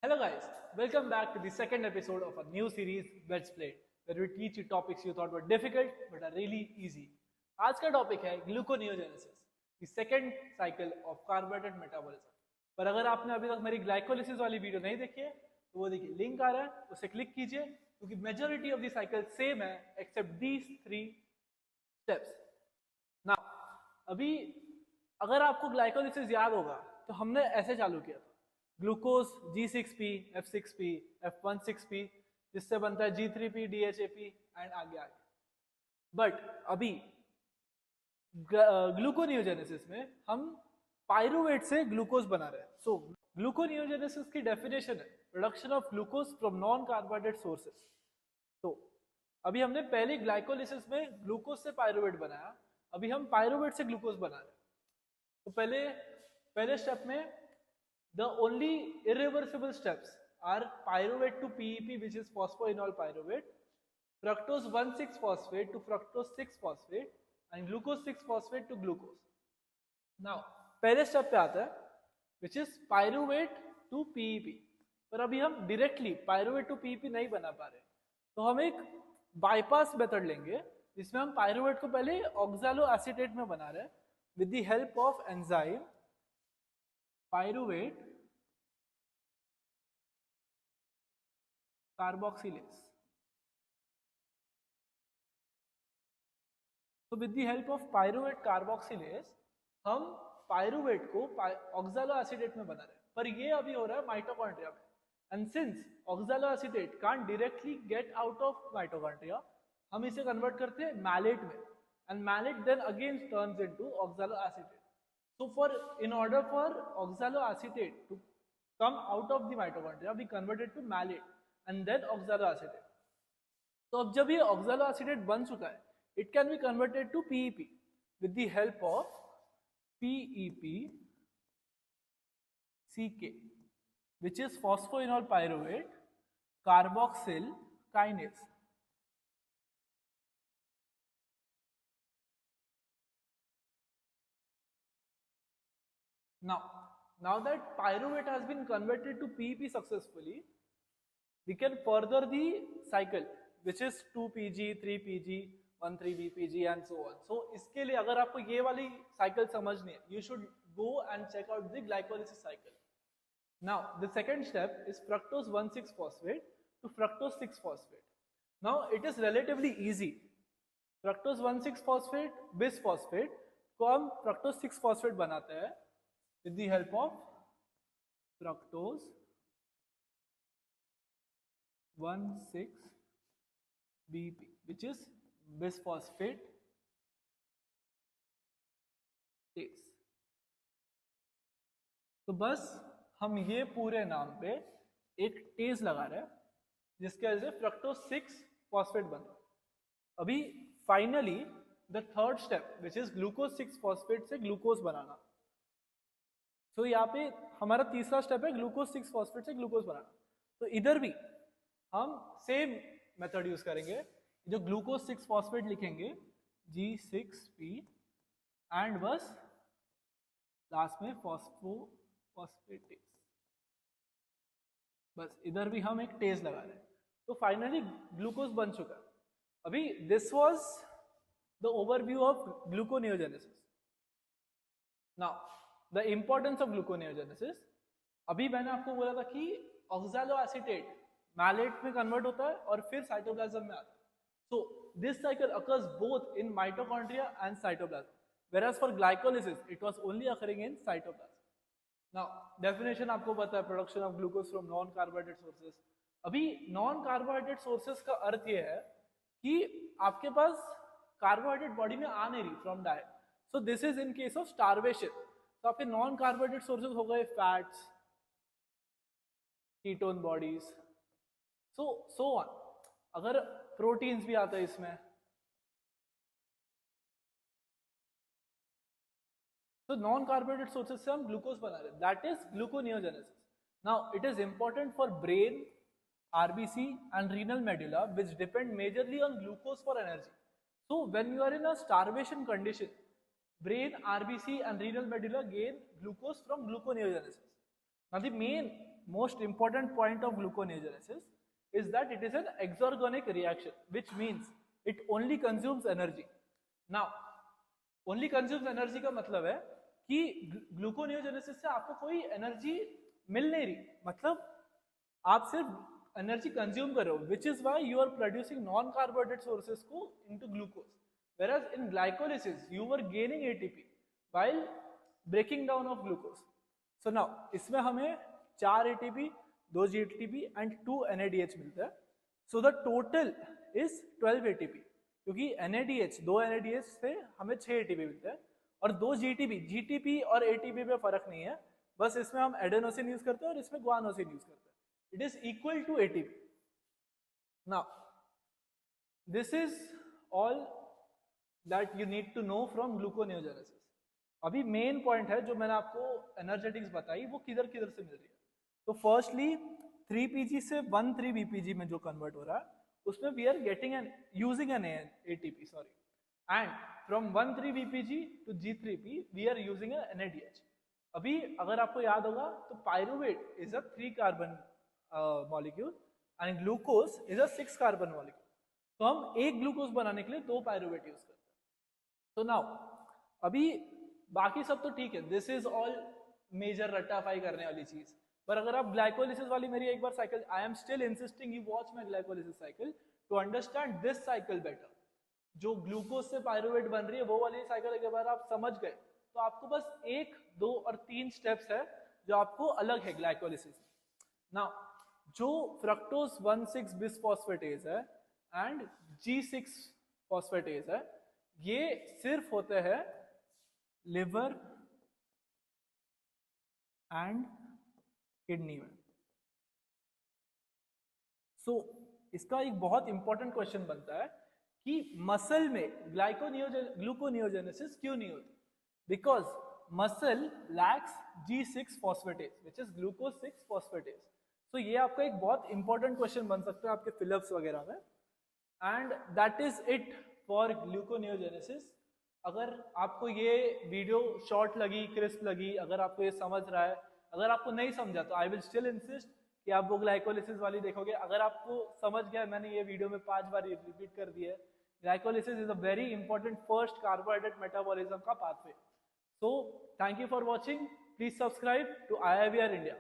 Hello guys, welcome back to the second episode of a new series Let's Play, where we teach you topics you thought were difficult but are really easy. आज का topic है gluconeogenesis, the second cycle of carbohydrate metabolism. पर अगर आपने अभी तक मेरी glycolysis वाली वीडियो नहीं देखी है तो वो देखिए, लिंक आ रहा है, उसे क्लिक कीजिए क्योंकि majority of the cycle same है एक्सेप्ट दीज 3 स्टेप्स. नाउ अभी अगर आपको ग्लाइकोलिसिस याद होगा तो हमने ऐसे चालू किया था, ग्लूकोज G6P, F6P, F16P, जिससे बनता है G3P, DHAP एंड आगे आगे. बट अभी ग्लूकोनियोजेनेसिस में हम पायरुवेट से ग्लूकोज बना रहे हैं. सो ग्लूकोनियोजेनेसिस की डेफिनेशन है production of glucose from non carbohydrate sources. तो अभी हमने पहले ग्लाइकोलिसिस में ग्लूकोज से पायरुवेट बनाया, अभी हम पायरुवेट से ग्लूकोज बना रहे हैं. तो पहले स्टेप में the only irreversible steps are pyruvate to PEP, which is phosphoenol pyruvate, fructose 1,6-phosphate to fructose 6-phosphate, and glucose 6-phosphate to glucose. Now पहले स्टेप पे आता है which is pyruvate to PEP. पर अभी हम डायरेक्टली pyruvate to PEP नहीं बना पा रहे, तो हम एक बाईपास मेथड लेंगे जिसमें हम पायरुवेट को पहले ऑक्सालोएसीटेट में बना रहे हैं with the help of enzyme pyruvate carboxylase. तो with the help of pyruvate carboxylase हम पायरुवेट को ऑक्सालोएसीटेट में बना रहे हैं, पर ये अभी हो रहा है माइटोकॉन्ड्रिया में. And since oxaloacetate can't directly get out of mitochondria, हम इसे कन्वर्ट करते हैं मैलेट में, and malate then again turns into oxaloacetate. So in order for oxaloacetate to come out of the mitochondria, we convert it to malate and then oxaloacetate. तो अब जब ये oxaloacetate बन चुका है, it can be converted to PEP with the help of PEP CK, which is phosphoenol pyruvate carboxyl kinase. Now that pyruvate has been converted to PEP successfully, we can further the cycle, which is 2PG, 3PG, 13BPG and so on. So इसके लिए अगर आपको ये वाली cycle समझनी है, you should go and check out the glycolysis cycle. Now the second step is fructose 1,6-phosphate to fructose 6-phosphate. Now it is relatively easy. Fructose 1,6-phosphate bisphosphate को हम fructose 6-phosphate बनाते हैं with the help of fructose 1,6BP, which is bisphosphate base. तो बस हम ये पूरे नाम पे एक टेज लगा रहे हैं जिसके वजह से fructose 6-phosphate बन रहा है. अभी finally the third step which is glucose 6-phosphate से ग्लूकोज बनाना. तो यहाँ पे हमारा तीसरा स्टेप है ग्लूकोज 6-phosphate से ग्लूकोज बनाना. तो इधर भी हम सेम मेथड यूज करेंगे, जो ग्लूकोज 6-phosphate लिखेंगे G6P एंड बस लास्ट में फॉस्फोफॉस्फेटेज. बस इधर भी हम एक टेज लगा रहे हैं. तो फाइनली ग्लूकोज बन चुका है. अभी this was the overview of gluconeogenesis. Now the importance of gluconeogenesis. अभी मैंने आपको बोला था कि ऑक्सालोएसीटेट मैलेट में कन्वर्ट होता है और फिर साइटोप्लाज्म में आता है. So this cycle occurs both in mitochondria and cytoplasm, whereas for glycolysis it was only occurring in cytoplasm. Now definition आपको पता है, production of glucose from non carbohydrate sources. अभी नॉन कार्बोहाइड्रेट सोर्सेज का अर्थ ये है कि आपके पास कार्बोहाइड्रेट बॉडी में आ नहीं रही from diet. So this is in case of starvation. तो आपके नॉन कार्बोहाइड्रेट सोर्सेज हो गए fats, ketone bodies, so on. अगर प्रोटीन्स भी आते हैं इसमें, तो नॉन कार्बोहाइड्रेट सोर्सेज से हम ग्लूकोज बना रहे हैं, that is gluconeogenesis. Now it is important for brain, RBC and renal medulla, which depend majorly on glucose for energy. So when you are in a starvation condition, brain, RBC and renal medulla gain glucose from gluconeogenesis. Now the main most important point of gluconeogenesis is that it is an exorganic reaction, which means it only consumes energy. Now, only consumes energy का मतलब है कि gluconeogenesis से आपको कोई energy मिल नहीं रही, मतलब आप सिर्फ एनर्जी कंज्यूम कर रहे हो, which is why you are producing non carbohydrate sources को into glucose, whereas in glycolysis you were gaining ATP while breaking down of glucose. So now इसमें हमें 4 ATP, 2 GTP and 2 NADH मिलता है. So the total is 12 ATP, क्योंकि NADH 2 NADH से हमें 6 ATP मिलता है और 2 GTP. GTP और ATP में फर्क नहीं है, बस इसमें हम एडेनोसिन यूज करते हैं और इसमें गुआनोसिन यूज करते हैं. It is equal to ATP. Now this is all that you need to know from gluconeogenesis. अभी मेन पॉइंट है जो मैंने आपको एनर्जेटिक्स बताई वो किधर किधर से मिल रही है. तो फर्स्टली 3pg से 1,3-bpg में जो कन्वर्ट हो रहा है उसमें we are getting an using an ATP, sorry, and from 1,3-bpg to G3p we are using an NADH. अभी अगर आपको याद होगा तो pyruvate is a 3 carbon molecule and glucose is a 6 carbon molecule. तो हम एक ग्लूकोज बनाने के लिए 2 पायरुवेट यूज करते हैं. तो नाउ अभी बाकी सब तो ठीक है, दिस इज ऑल मेजर रट्टाफाई करने वाली चीज. पर अगर आप ग्लाइकोलिसिस वाली मेरी एक बार cycle, I am still insisting you watch my glycolysis cycle to understand this cycle better. जो ग्लूकोज से पायरुवेट बन रही है वो वाली साइकिल एक बार आप समझ गए तो आपको बस 1, 2 और 3 स्टेप्स है जो आपको अलग है ग्लाइकोलिसिस. नाउ जो फ्रक्टोज 1,6 बिसफॉस्फेटेज है एंड G6 फॉस्फेटेज है, ये सिर्फ होते हैं लिवर एंड किडनी में. सो इसका एक बहुत इंपॉर्टेंट क्वेश्चन बनता है कि मसल में ग्लूकोनियोजेनेसिस क्यों नहीं होती? Because muscle lacks G6 phosphatase which is glucose 6 phosphatase. So ये आपका एक बहुत इंपॉर्टेंट क्वेश्चन बन सकता है आपके फिलअप्स वगैरह में. And that is it for gluconeogenesis. अगर आपको ये वीडियो शॉर्ट लगी, क्रिस्प लगी, अगर आपको ये समझ रहा है, अगर आपको नहीं समझा तो आई विल स्टिल इंसिस्ट कि आप वो ग्लाइकोलिसिस वाली देखोगे. अगर आपको समझ गया, मैंने ये वीडियो में 5 बार रिपीट कर दिया है, glycolysis is a very important first carbohydrate metabolism का pathway. So thank you for watching. Please subscribe to IIVR India.